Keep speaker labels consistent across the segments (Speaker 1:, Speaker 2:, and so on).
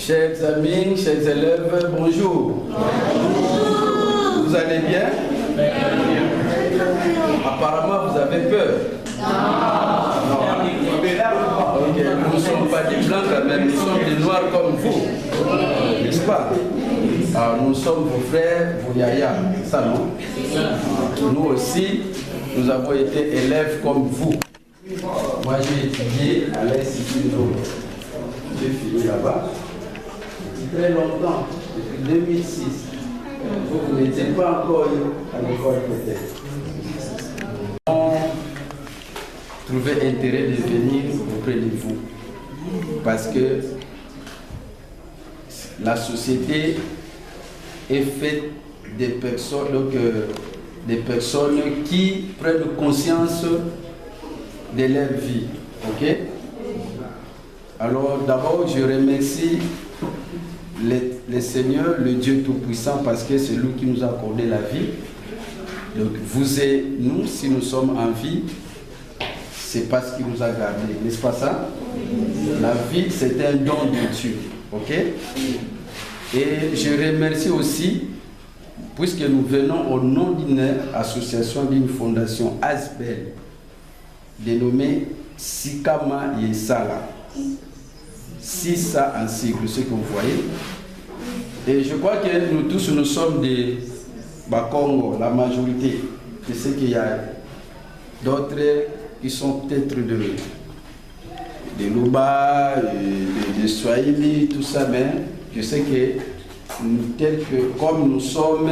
Speaker 1: Chers amis, chers élèves, bonjour. Bonjour. Vous allez bien? Apparemment, vous avez peur. Non. Ok, nous ne sommes pas des blancs quand même, nous sommes des noirs comme vous. N'est-ce pas? Alors, nous sommes vos frères, vos yaya. Ça, non? Nous aussi, nous avons été élèves comme vous. Moi, j'ai étudié à l'Institut d'eau. J'ai fini là-bas. Très longtemps, depuis 2006. Vous n'étiez pas encore à l'école peut-être. On trouvait intérêt de venir auprès de vous. Parce que la société est faite des personnes, des personnes qui prennent conscience de leur vie. Ok? Alors d'abord, je remercie le Seigneur, le Dieu Tout-Puissant, parce que c'est lui qui nous a accordé la vie. Donc vous et nous, si nous sommes en vie, c'est parce qu'il nous a gardés. N'est-ce pas ça? La vie, c'est un don de Dieu. Ok? Et je remercie aussi, puisque nous venons au nom d'une association, d'une fondation Asbel, dénommée Sikama Yesala. 6 en cycle, ce que vous voyez. Et je crois que nous tous, nous sommes des Bakongo, la majorité. Je sais qu'il y a d'autres qui sont peut-être de Luba, de Swahili, tout ça, mais je sais que comme nous sommes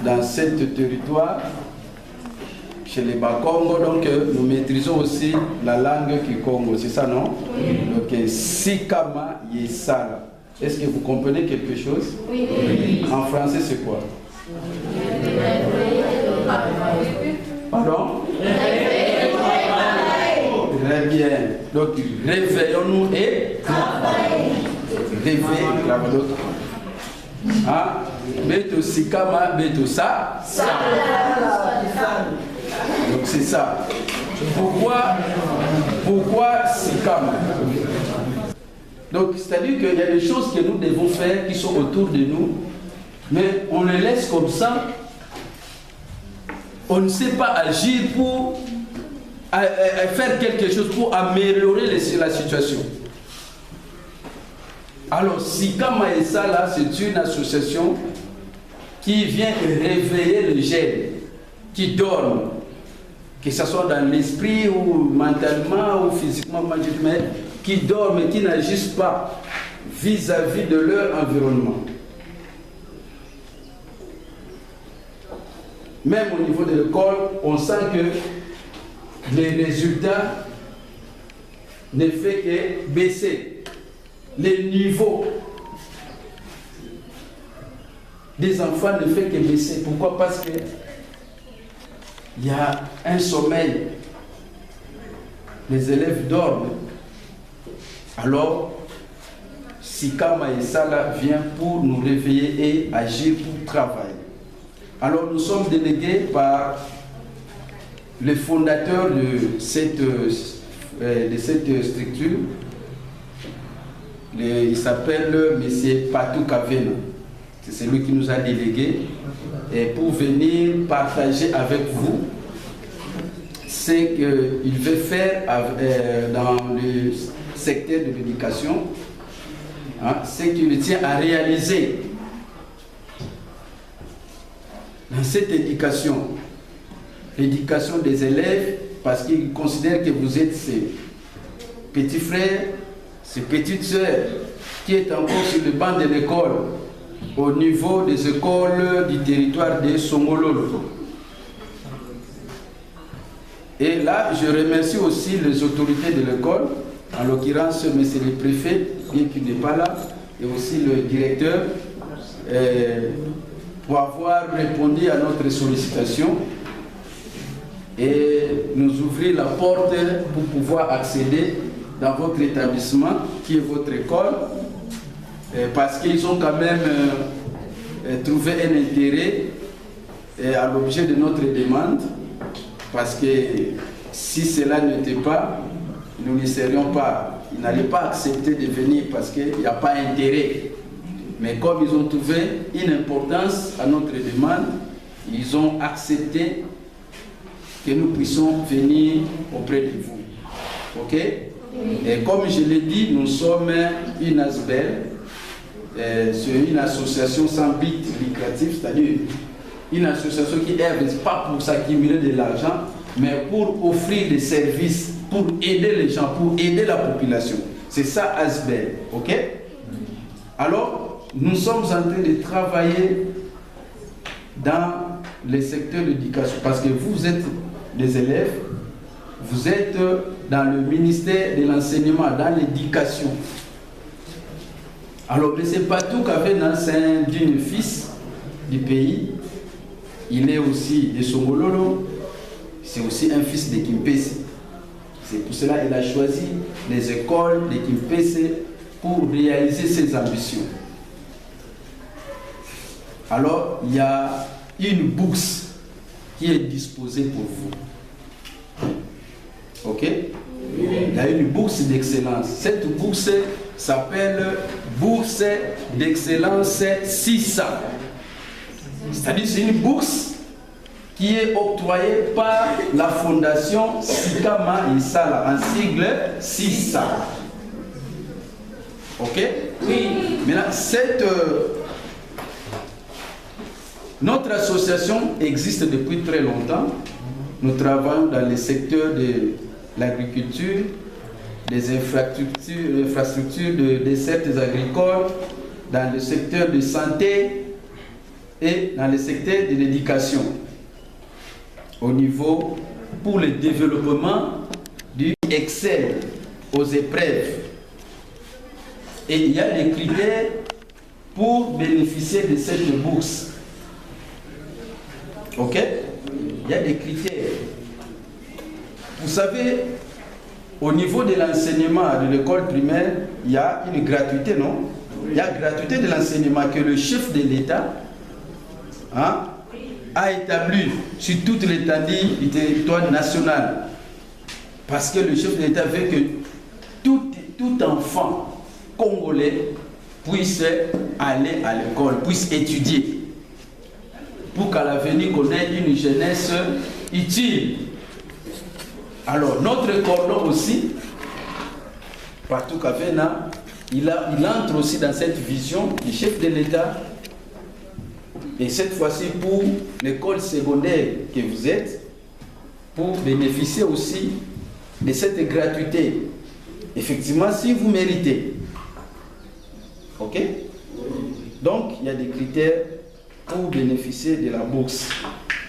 Speaker 1: dans ce territoire, chez les Bakongo, donc nous maîtrisons aussi la langue Kikongo, c'est ça, non? Oui. Donc, Sikama Yesala. Est-ce que vous comprenez quelque chose? Oui. En français, c'est quoi? Pardon? Très bien. Donc, réveillons-nous et travaillons. Réveillez et travaillons. Ah, Beto Sikama, Beto Sa. Donc c'est ça. Pourquoi Sikama? Donc c'est-à-dire qu'il y a des choses que nous devons faire qui sont autour de nous, mais on les laisse comme ça. On ne sait pas agir pour faire quelque chose pour améliorer la situation. Alors Sikama Yesala, c'est une association qui vient réveiller les jeunes qui dorment, que ce soit dans l'esprit ou mentalement ou physiquement, mais qui dorment et qui n'agissent pas vis-à-vis de leur environnement. Même au niveau de l'école, on sent que les résultats ne font que baisser. Les niveaux des enfants ne font que baisser. Pourquoi? Parce que il y a un sommeil. Les élèves dorment. Alors, Sikama Yesala vient pour nous réveiller et agir pour travailler. Alors, nous sommes délégués par le fondateur de cette structure. Il s'appelle M. Patou Kavena. C'est lui qui nous a délégués pour venir partager avec vous ce qu'il veut faire dans le secteur de l'éducation, ce qu'il tient à réaliser dans cette éducation, l'éducation des élèves, parce qu'il considère que vous êtes ses petits frères, ses petites sœurs, qui est encore sur le banc de l'école, au niveau des écoles du territoire de Songololo. Et là, je remercie aussi les autorités de l'école, en l'occurrence, M. le préfet, bien qu'il n'est pas là, et aussi le directeur, pour avoir répondu à notre sollicitation et nous ouvrir la porte pour pouvoir accéder dans votre établissement, qui est votre école, parce qu'ils ont quand même trouvé un intérêt à l'objet de notre demande, parce que si cela n'était pas, nous ne serions pas, ils n'allaient pas accepter de venir parce qu'il n'y a pas intérêt. Mais comme ils ont trouvé une importance à notre demande, ils ont accepté que nous puissions venir auprès de vous. Ok? Et comme je l'ai dit, nous sommes une ASBEL, c'est une association sans but lucratif, c'est-à-dire une association qui n'aide pas pour s'accumuler de l'argent, mais pour offrir des services, pour aider les gens, pour aider la population. C'est ça ASBEL. Ok? Alors, nous sommes en train de travailler dans le secteur de l'éducation, parce que vous êtes des élèves, vous êtes dans le ministère de l'enseignement, dans l'éducation. Alors, mais ce n'est pas tout qu'avec l'ancien d'une fils du pays, il est aussi de Songololo, c'est aussi un fils de Kimpese. C'est pour cela qu'il a choisi les écoles de Kimpese pour réaliser ses ambitions. Alors, il y a une bourse qui est disposée pour vous. Ok? Il y a une bourse d'excellence. Cette bourse s'appelle Bourse d'excellence 600. C'est-à-dire c'est une bourse qui est octroyée par la fondation Sikama Isala, en sigle 600. Ok? Oui. Maintenant, notre association existe depuis très longtemps. Nous travaillons dans le secteur de l'agriculture, des infrastructures de desserts agricoles, dans le secteur de santé et dans le secteur de l'éducation. Au niveau pour le développement du Excel aux épreuves. Et il y a des critères pour bénéficier de cette bourse. Ok? Il y a des critères. Vous savez, au niveau de l'enseignement de l'école primaire, il y a une gratuité, non? Il y a gratuité de l'enseignement que le chef de l'État a établi sur toute l'étendue du territoire national. Parce que le chef de l'État veut que tout enfant congolais puisse aller à l'école, puisse étudier. Pour qu'à l'avenir qu'on ait une jeunesse utile. Alors, notre cordon aussi, partout qu'Avena, il entre aussi dans cette vision du chef de l'État. Et cette fois-ci, pour l'école secondaire que vous êtes, pour bénéficier aussi de cette gratuité. Effectivement, si vous méritez. Ok? Donc, il y a des critères pour bénéficier de la bourse.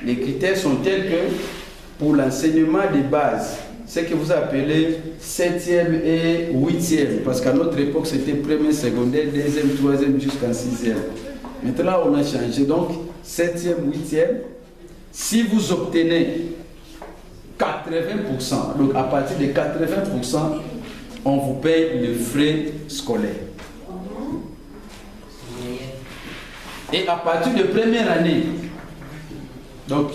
Speaker 1: Les critères sont tels que pour l'enseignement de base, ce que vous appelez 7e et 8e, parce qu'à notre époque c'était premier, secondaire, 2e, 3e jusqu'en 6e. Maintenant on a changé, donc 7e, 8e, si vous obtenez 80%, donc à partir de 80%, on vous paye les frais scolaires. Et à partir de première année, donc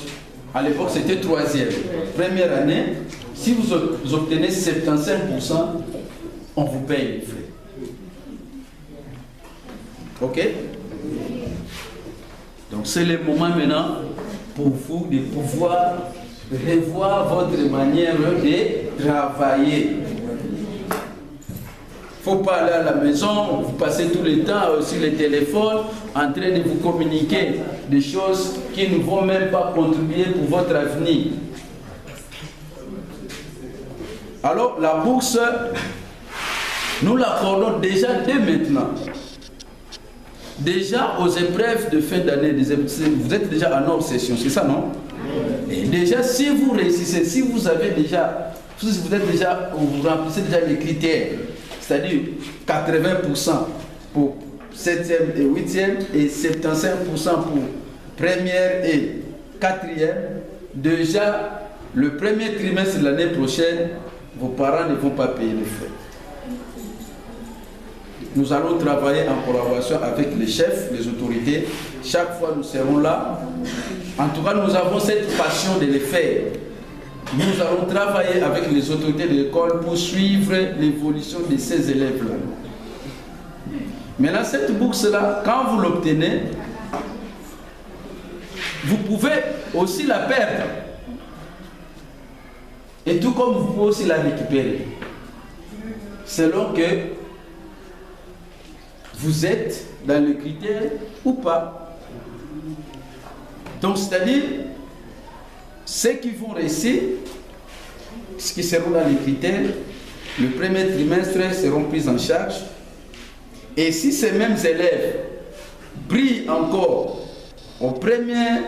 Speaker 1: à l'époque c'était 3e, première année, si vous obtenez 75%, on vous paye les frais. Ok? Donc c'est le moment maintenant pour vous de pouvoir revoir votre manière de travailler. Il ne faut pas aller à la maison, vous passez tout le temps sur le téléphone en train de vous communiquer des choses qui ne vont même pas contribuer pour votre avenir. Alors la bourse, nous l'accordons déjà dès maintenant. Déjà aux épreuves de fin d'année, vous êtes déjà en hors session, c'est ça, non? Et déjà, si vous réussissez, si vous avez déjà, si vous êtes déjà, vous remplissez déjà les critères, c'est-à-dire 80% pour 7e et 8e et 75% pour première et 4e, déjà le premier trimestre de l'année prochaine, vos parents ne vont pas payer les frais. Nous allons travailler en collaboration avec les chefs, les autorités. Chaque fois, nous serons là. En tout cas, nous avons cette passion de les faire. nous allons travailler avec les autorités de l'école pour suivre l'évolution de ces élèves-là. Maintenant, cette bourse-là, quand vous l'obtenez, vous pouvez aussi la perdre. Et tout comme vous pouvez aussi la récupérer. Selon que vous êtes dans le critère ou pas. Donc, c'est-à-dire, ceux qui vont réussir, ceux qui seront dans les critères, le premier trimestre seront pris en charge. Et si ces mêmes élèves brillent encore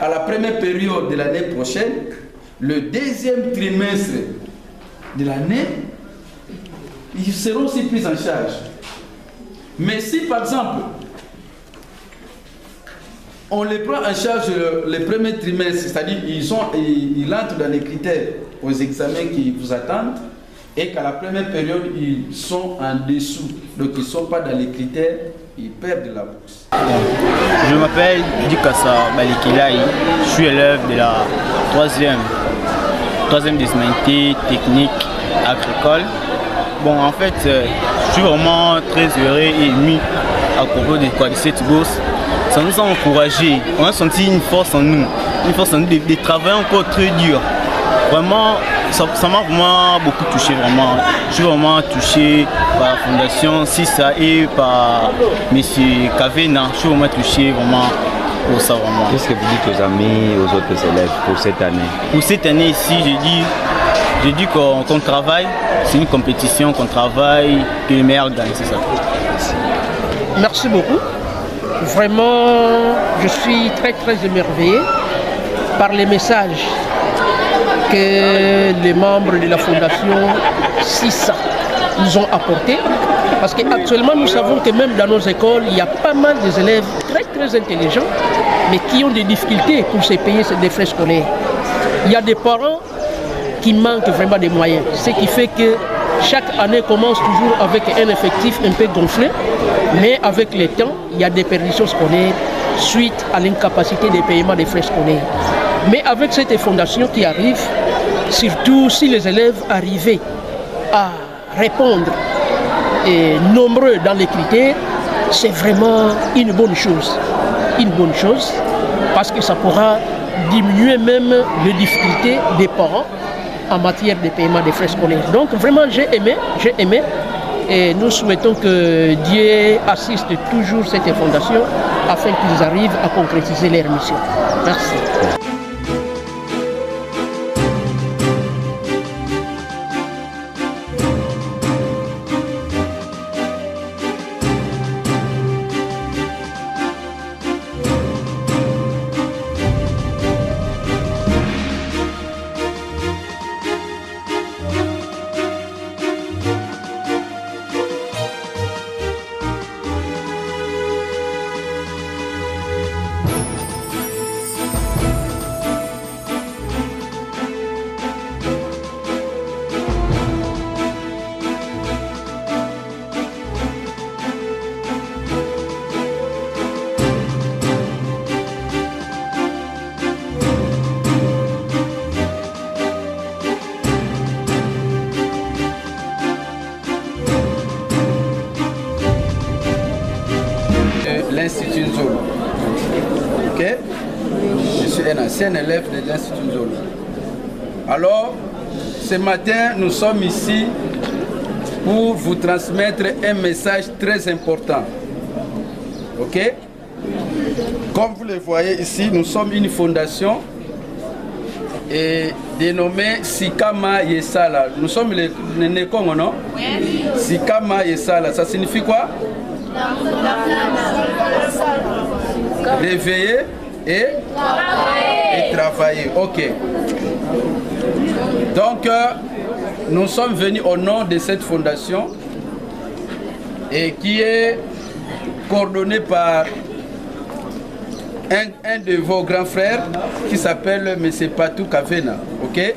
Speaker 1: à la première période de l'année prochaine, le deuxième trimestre de l'année, ils seront aussi pris en charge. Mais si par exemple, on les prend en charge le premier trimestre, c'est-à-dire ils entrent dans les critères aux examens qui vous attendent, et qu'à la première période, ils sont en dessous, donc ils ne sont pas dans les critères, ils perdent la bourse.
Speaker 2: Je m'appelle Dikassa Balikilaï, je suis élève de la troisième des humanités techniques agricoles. Bon, en fait, je suis vraiment très heureux et ému à propos de cette bourse. Ça nous a encouragés, on a senti une force en nous de travailler encore très dur. Vraiment, ça m'a vraiment beaucoup touché, vraiment. Je suis vraiment touché par la Fondation CISA et par M. Kavena. Je suis vraiment touché vraiment pour ça, vraiment.
Speaker 3: Qu'est-ce que vous dites aux amis, aux autres élèves pour cette année?
Speaker 2: Pour cette année ici, je dis qu'on travaille, c'est une compétition, qu'on travaille, que les meilleurs gagnent, c'est ça.
Speaker 4: Merci beaucoup. Vraiment, je suis très émerveillé par les messages que les membres de la Fondation CISA nous ont apportés. Parce qu'actuellement, nous savons que même dans nos écoles, il y a pas mal d'élèves très intelligents, mais qui ont des difficultés pour se payer des frais scolaires. Il y a des parents qui manquent vraiment des moyens. Ce qui fait que chaque année commence toujours avec un effectif un peu gonflé, mais avec le temps, il y a des perditions scolaires suite à l'incapacité de paiement des frais scolaires. Mais avec cette fondation qui arrive, surtout si les élèves arrivaient à répondre nombreux dans les critères, c'est vraiment une bonne chose. Une bonne chose, parce que ça pourra diminuer même les difficultés des parents en matière de paiement des frais scolaires. Donc vraiment j'ai aimé, et nous souhaitons que Dieu assiste toujours cette fondation afin qu'ils arrivent à concrétiser leur mission. Merci.
Speaker 1: L'Institut Nzolo. Ok? Je suis un ancien élève de l'Institut Nzolo. Alors, ce matin, nous sommes ici pour vous transmettre un message très important. Ok? Comme vous le voyez ici, nous sommes une fondation dénommée Sikama Yesala. Nous sommes les Nekongo, non? Oui. Sikama Yesala, ça signifie quoi? Réveiller et travailler. Ok. Donc, nous sommes venus au nom de cette fondation et qui est coordonnée par un de vos grands frères qui s'appelle M. Patou Kavena. Ok.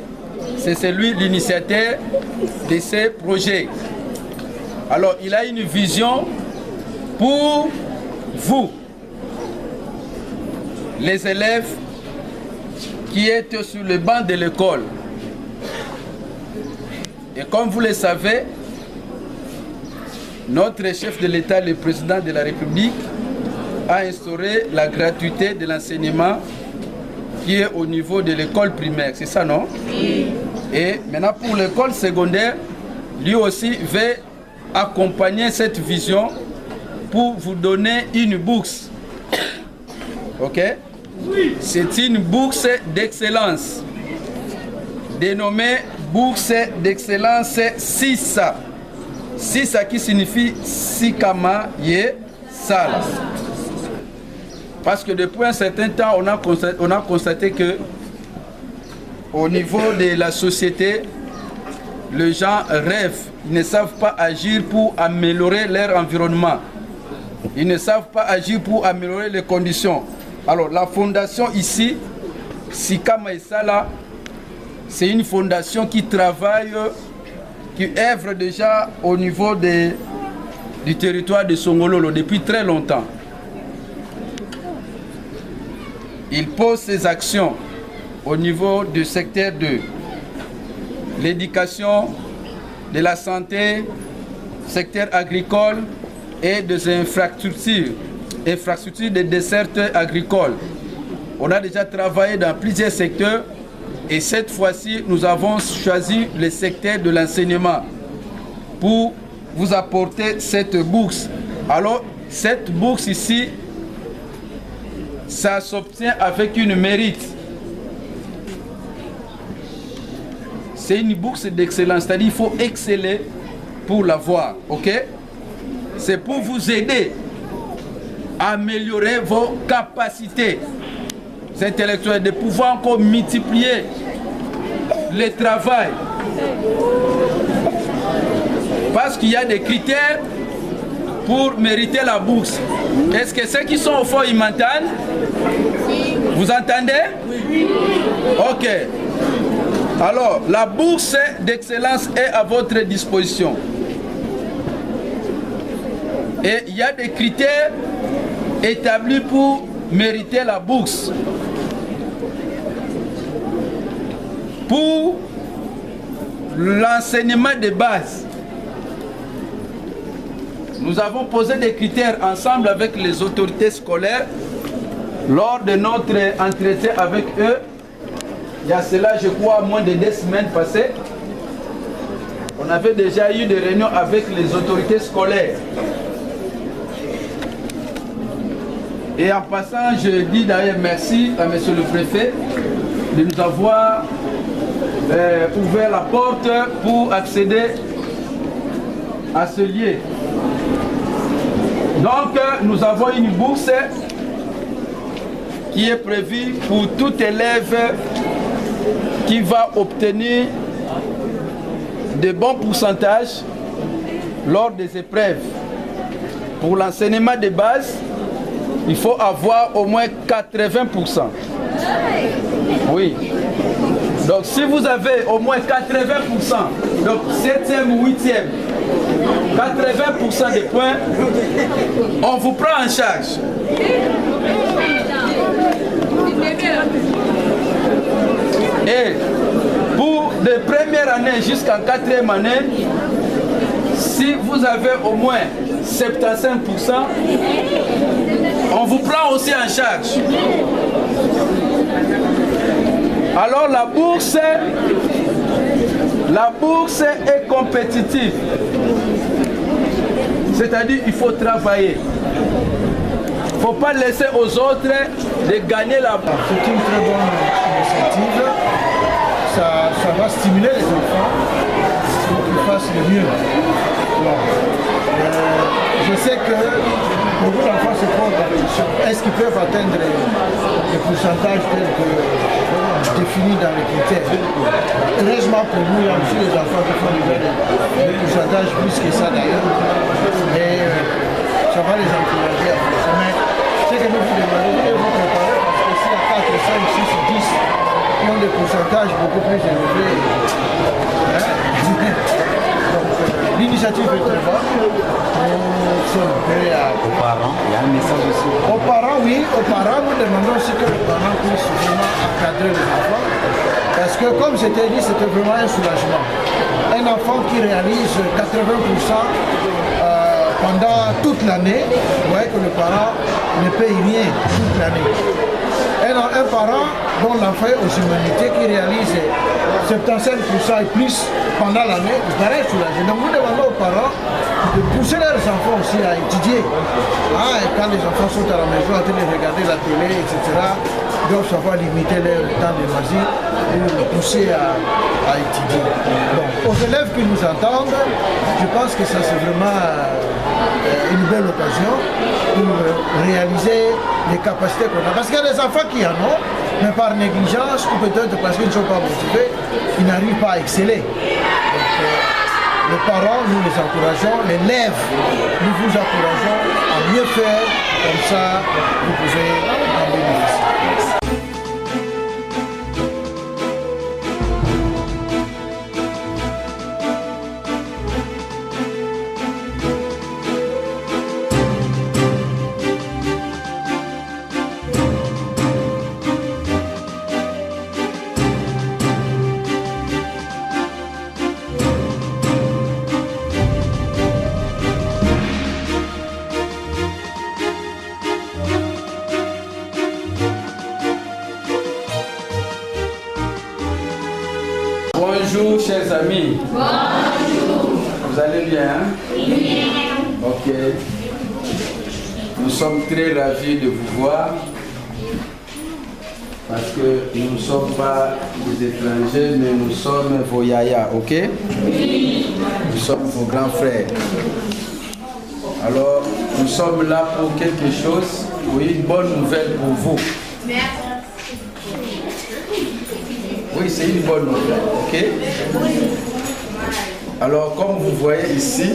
Speaker 1: C'est lui l'initiateur de ces projets. Alors, il a une vision pour vous, les élèves qui êtes sur le banc de l'école, Et comme vous le savez, notre chef de l'État, le président de la République, a instauré la gratuité de l'enseignement qui est au niveau de l'école primaire. C'est ça, non? Oui. Et maintenant, pour l'école secondaire, lui aussi veut accompagner cette vision pour vous donner une bourse. Ok? C'est une bourse d'excellence dénommée bourse d'excellence SISA. SISA qui signifie Sikama Ye Sal. Parce que depuis un certain temps, on a constaté que au niveau de la société, les gens rêvent, ils ne savent pas agir pour améliorer leur environnement. Ils ne savent pas agir pour améliorer les conditions. Alors la fondation ici, Sikama Esala, c'est une fondation qui travaille, qui œuvre déjà au niveau du territoire de Songololo depuis très longtemps. Il pose ses actions au niveau du secteur de l'éducation, de la santé, secteur agricole et des infrastructures de dessertes agricoles. On a déjà travaillé dans plusieurs secteurs et cette fois-ci, nous avons choisi le secteur de l'enseignement pour vous apporter cette bourse. Alors, cette bourse ici, ça s'obtient avec une mérite. C'est une bourse d'excellence, c'est-à-dire qu'il faut exceller pour l'avoir, ok? C'est pour vous aider à améliorer vos capacités intellectuelles, de pouvoir encore multiplier le travail. Parce qu'il y a des critères pour mériter la bourse. Est-ce que ceux qui sont au fond, ils m'entendent? Vous entendez? Oui. Ok. Alors, la bourse d'excellence est à votre disposition. Et il y a des critères établis pour mériter la bourse. Pour l'enseignement de base, nous avons posé des critères ensemble avec les autorités scolaires lors de notre entretien avec eux. Il y a cela, je crois, moins de 2 semaines passées. On avait déjà eu des réunions avec les autorités scolaires. Et en passant, je dis d'ailleurs merci à monsieur le préfet de nous avoir ouvert la porte pour accéder à ce lieu. Donc, nous avons une bourse qui est prévue pour tout élève qui va obtenir de bons pourcentages lors des épreuves. Pour l'enseignement de base, il faut avoir au moins 80%. Oui. Donc si vous avez au moins 80%, donc 7e ou 8e, 80% des points, on vous prend en charge. Et pour de première année jusqu'en 4e année, si vous avez au moins 75%, on vous prend aussi en charge. Alors la bourse est compétitive. C'est-à-dire qu'il faut travailler. Il ne faut pas laisser aux autres de gagner la bourse.
Speaker 5: C'est une très bonne initiative. Ça va stimuler les enfants pour qu'ils fassent le mieux. Bon. Je sais que beaucoup d'enfants se posent la question, est-ce qu'ils peuvent atteindre les pourcentages tels que définis dans les critères? Heureusement pour nous, il y a aussi des enfants qui font des pourcentages plus que ça d'ailleurs. Mais ça va les encourager à faire ça. Mais ce que nous vous demandons, vous devez vous préparer parce que s'il y a 4, 5, 6 ou 10 qui ont des pourcentages beaucoup plus élevés, hein? Donc, l'initiative l'initiative est très bonne. Nous sommes prêts à...
Speaker 3: Aux parents, il y a un message aussi.
Speaker 5: Aux parents, oui. Aux parents, nous demandons aussi que les parents puissent vraiment encadrer les enfants. Parce que, comme je t'ai dit, c'était vraiment un soulagement. Un enfant qui réalise 80% pendant toute l'année, vous voyez que le parent ne paye rien toute l'année. Un parent dont l'enfant est aux humanités qui réalise 75% et plus pendant l'année, le parent est soulagé. Donc nous demandons aux parents de pousser leurs enfants aussi à étudier. Et quand les enfants sont à la maison en train de regarder la télé, etc., ils doivent savoir limiter leur temps de loisir et les pousser à étudier. Donc, aux élèves qui nous entendent, je pense que ça c'est vraiment une belle occasion pour réaliser les capacités qu'on a. Parce qu'il y a des enfants qui en ont, mais par négligence ou peut-être parce qu'ils ne sont pas motivés, ils n'arrivent pas à exceller. Donc, les parents, nous les encourageons, l'élève, nous vous encourageons à mieux faire, comme ça vous pouvez en bénéficier.
Speaker 1: Bonjour chers amis. Bonjour. Vous allez bien, hein? Oui. Ok. Nous sommes très ravis de vous voir parce que nous ne sommes pas des étrangers, mais nous sommes vos yaya, ok? Oui. Nous sommes vos grands frères. Alors, nous sommes là pour quelque chose, pour une bonne nouvelle pour vous. Merci. Oui, c'est une bonne nouvelle, ok? Alors, comme vous voyez ici,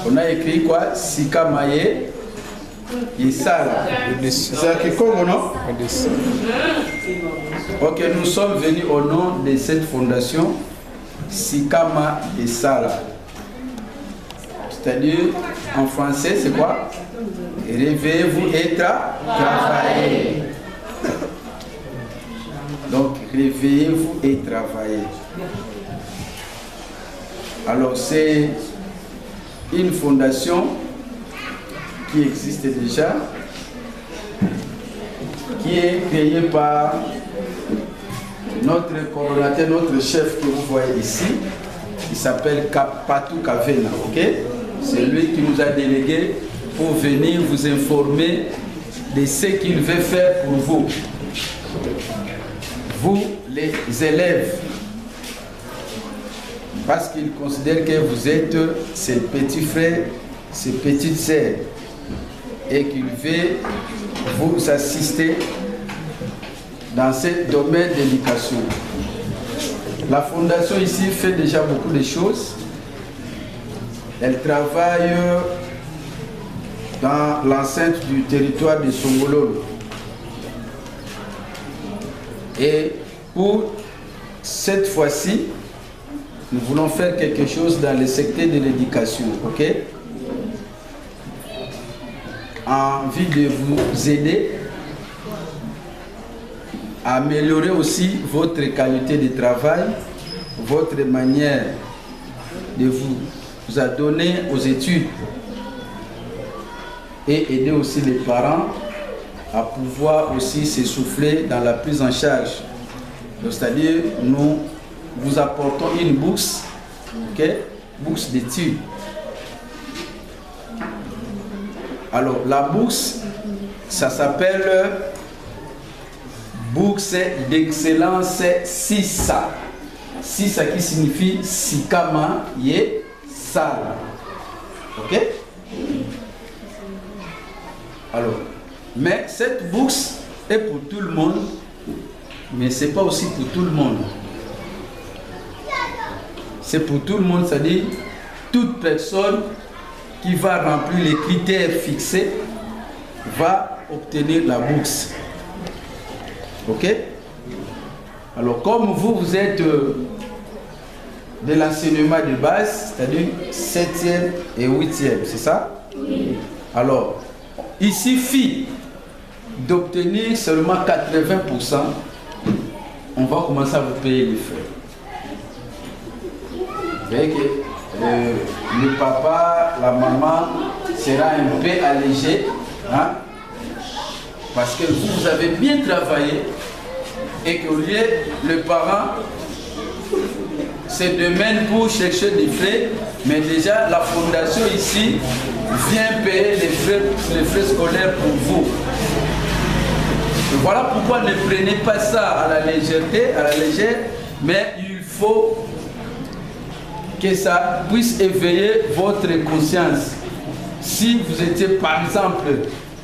Speaker 1: on a écrit quoi? Sikamaye Yisala. C'est écrit comment, non? Ok, nous sommes venus au nom de cette fondation Sikama Yisala. C'est-à-dire, en français, c'est quoi? Réveillez-vous et travaillez. Donc, réveillez-vous et travaillez. Alors, c'est une fondation qui existe déjà, qui est créée par notre coordonnateur, notre chef que vous voyez ici. Il s'appelle Patou Kavena, ok? C'est lui qui nous a délégué pour venir vous informer de ce qu'il veut faire pour vous. Vous, les élèves, parce qu'il considère que vous êtes ses petits frères, ses petites sœurs, et qu'il veut vous assister dans ce domaine d'éducation. La fondation ici fait déjà beaucoup de choses. Elle travaille dans l'enceinte du territoire de Songololo. Et pour cette fois-ci, nous voulons faire quelque chose dans le secteur de l'éducation, ok? En vue de vous aider à améliorer aussi votre qualité de travail, votre manière de vous adonner aux études et aider aussi les parents à pouvoir aussi s'essouffler dans la prise en charge. C'est-à-dire, nous vous apportons une bourse, okay? Bourse d'études. Alors, la bourse, ça s'appelle bourse d'excellence SISA. SISA qui signifie Sikama Ye Sala. Ok? Alors, mais cette bourse est pour tout le monde, mais ce n'est pas aussi pour tout le monde. C'est pour tout le monde, c'est-à-dire toute personne qui va remplir les critères fixés va obtenir la bourse. Ok? Alors, comme vous êtes de l'enseignement de base, c'est-à-dire 7e et 8e, c'est ça? Oui. Alors, il suffit d'obtenir seulement 80%, on va commencer à vous payer les frais. Vous voyez que le papa, la maman sera un peu allégé, hein, parce que vous avez bien travaillé et qu'au lieu, le parent se demande pour chercher des frais, mais déjà la fondation ici vient payer les frais scolaires pour vous. Et voilà pourquoi ne prenez pas ça à la légèreté, à la légère, mais il faut que ça puisse éveiller votre conscience. Si vous étiez par exemple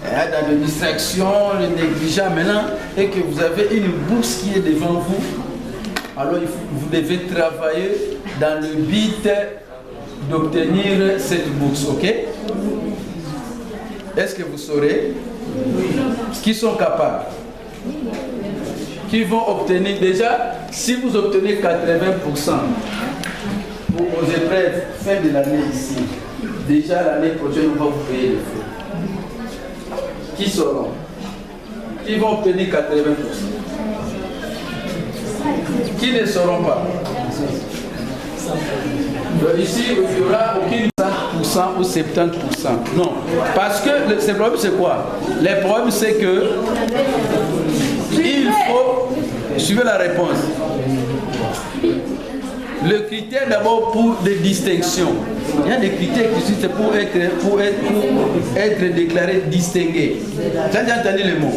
Speaker 1: dans les distractions, les négligents maintenant, et que vous avez une bourse qui est devant vous, alors vous devez travailler dans le but d'obtenir cette bourse, ok? Est-ce que vous saurez? Qui sont capables? Qui vont obtenir déjà, si vous obtenez 80% pour vos épreuves fin de l'année ici, déjà l'année prochaine on va vous payer les frais. Qui seront? Qui vont obtenir 80%? Qui ne seront pas? Ici, il n'y aura aucune 100% ou 70%. Non. Parce que le problème, c'est quoi? Le problème, c'est que il faut... Suivez la réponse. Le critère d'abord pour des distinctions. Il y a des critères qui existent pour être déclaré distingué. Vous avez entendu le mot?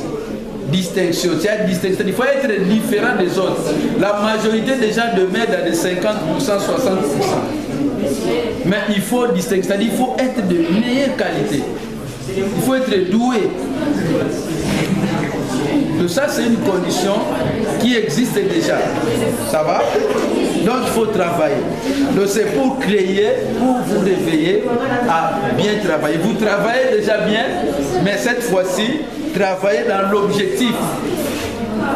Speaker 1: Distinction. C'est distinction. Il faut être différent des autres. La majorité des gens demeurent dans les 50%, 60%. Mais il faut distinguer. C'est-à-dire qu'il faut être de meilleure qualité. Il faut être doué. Tout ça, c'est une condition qui existe déjà. Ça va? Donc, il faut travailler. Donc, c'est pour créer, pour vous réveiller à bien travailler. Vous travaillez déjà bien, mais cette fois-ci, travaillez dans l'objectif.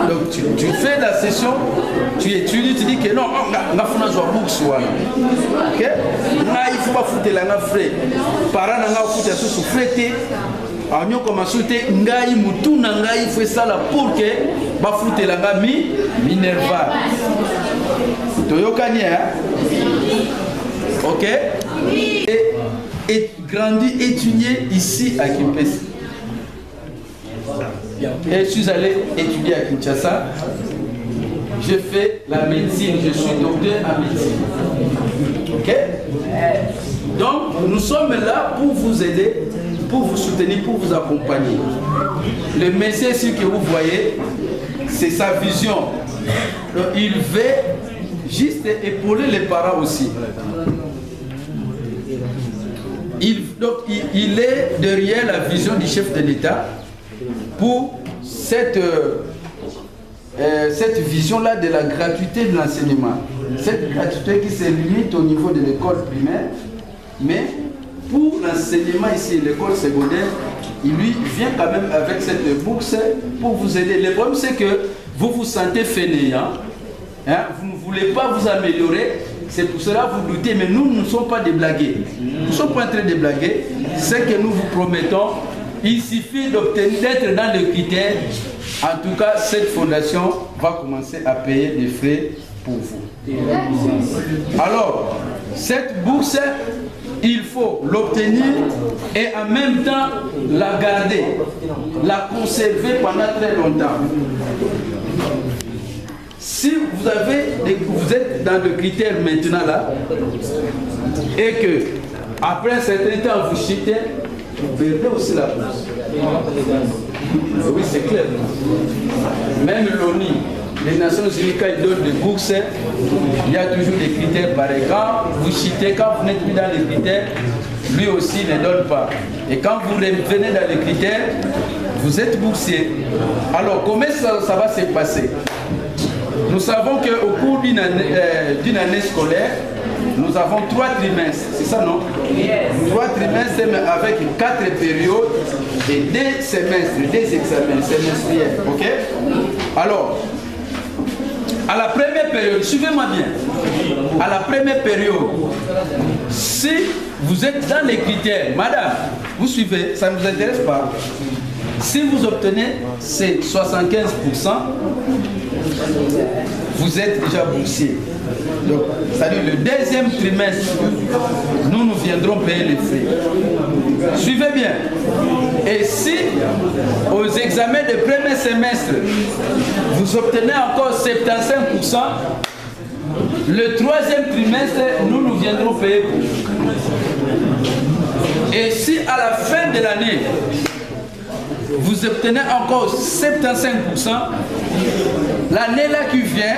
Speaker 1: Donc, tu fais la session, tu étudies, tu dis que non, on a fait un bourse. Ok? Il faut pas foutre la frais. Parents n'ont foutre sous frais. On commence à dire ngai mutu ngai fait ça là pour que ba foutre la minerva. Toyokani hein? OK? Et grandi étudier ici à Kimpesi. Et je suis allé étudier à Kinshasa. J'ai fait la médecine, je suis docteur en médecine. Ok? Donc, nous sommes là pour vous aider, pour vous soutenir, pour vous accompagner. Le message que vous voyez, c'est sa vision. Donc, il veut juste épauler les parents aussi. Il est derrière la vision du chef de l'État pour cette vision-là de la gratuité de l'enseignement. Cette gratuité qui se limite au niveau de l'école primaire, mais pour l'enseignement ici, l'école secondaire, il lui vient quand même avec cette bourse pour vous aider. Le problème, c'est que vous vous sentez fainéant, hein, vous ne voulez pas vous améliorer, c'est pour cela que vous doutez, mais nous ne sommes pas des blagués. Nous ne sommes pas en train de blaguer, c'est que nous vous promettons. Il suffit d'être dans les critères. En tout cas, cette fondation va commencer à payer des frais pour vous. Alors, cette bourse, il faut l'obtenir et en même temps la garder, la conserver pendant très longtemps. Si vous êtes dans le critère maintenant là, et que après un certain temps vous chutez, vous perdez aussi la bourse. Oui, c'est clair. Même l'ONU, les Nations Unies, quand ils donnent des bourses, il y a toujours des critères pareils. Quand vous chutez, quand vous n'êtes plus dans les critères, lui aussi ne donne pas. Et quand vous revenez dans les critères, vous êtes boursier. Alors, comment ça va se passer? Nous savons qu'au cours d'une année scolaire, nous avons 3 trimestres, c'est ça non? Yes. 3 trimestres avec 4 périodes et 2 semestres, 2 examens semestriels, ok? Alors, à la première période, suivez-moi bien, à la première période, si vous êtes dans les critères, madame, vous suivez, ça ne vous intéresse pas. Si vous obtenez ces 75%, vous êtes déjà boursier. Donc, c'est-à-dire le deuxième trimestre, nous viendrons payer les frais. Suivez bien. Et si aux examens de premier semestre, vous obtenez encore 75%, le troisième trimestre, nous viendrons payer pour vous. Et si à la fin de l'année, vous obtenez encore 75%, l'année là qui vient,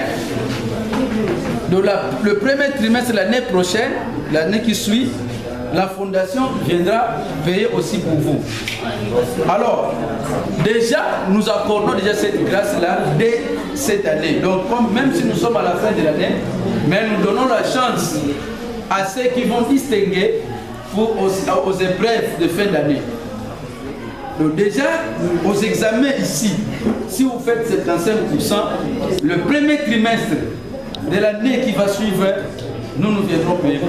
Speaker 1: le premier trimestre de l'année prochaine, l'année qui suit, la fondation viendra payer aussi pour vous. Alors, déjà, nous accordons déjà cette grâce-là dès cette année. Donc, même si nous sommes à la fin de l'année, mais nous donnons la chance à ceux qui vont distinguer aux épreuves de fin d'année. Donc déjà, aux examens ici, si vous faites 75%, le premier trimestre de l'année qui va suivre, nous viendrons payer.